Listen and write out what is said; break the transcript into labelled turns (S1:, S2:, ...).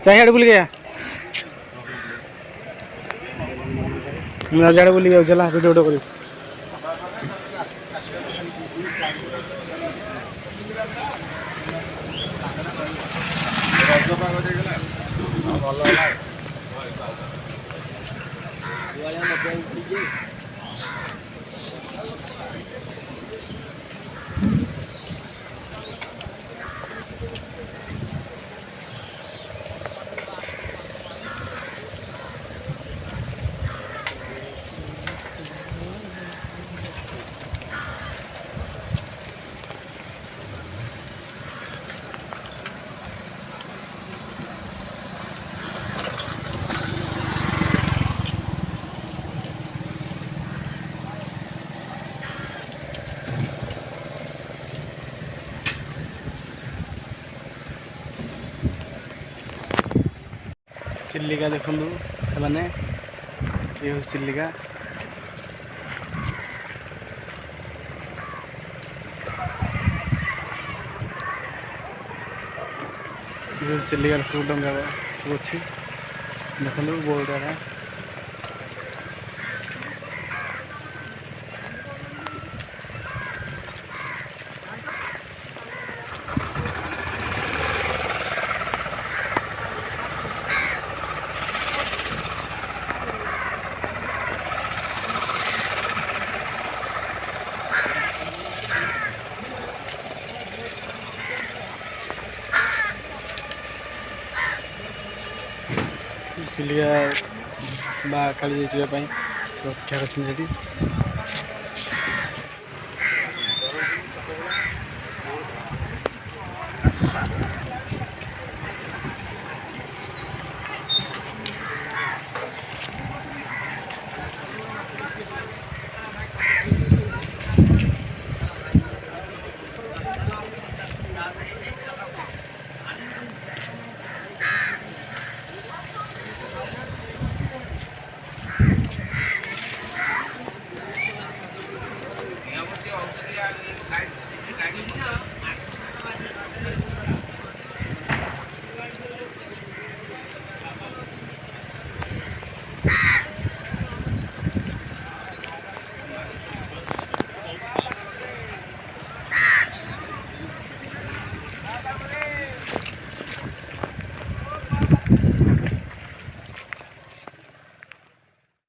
S1: ଚାରିଆଡ଼େ ବୁଲିକି ଆ ମୁଁ ଆଡ଼େ ବୁଲିକି ଯାଉଛି ହେଲା ଭିଡ଼ିଓ କରିବି।
S2: ରଜ ପାଗ ଦେଇଗଲା ଭଲ ହେଲା।
S1: ଚିଲିକା ଦେଖନ୍ତୁ ସେମାନେ ଇଏ ହେଉଛି ଚିଲିକା। ଚିଲିକାର ସବୁ ଡଙ୍ଗା ସବୁ ଅଛି ଦେଖନ୍ତୁ ବହୁତ ଗୁଡ଼ା। ଚିଲିକା ବା କାଳିଜାଇ ଯିବା ପାଇଁ ସୁରକ୍ଷା କରିଛନ୍ତି ସେଠି।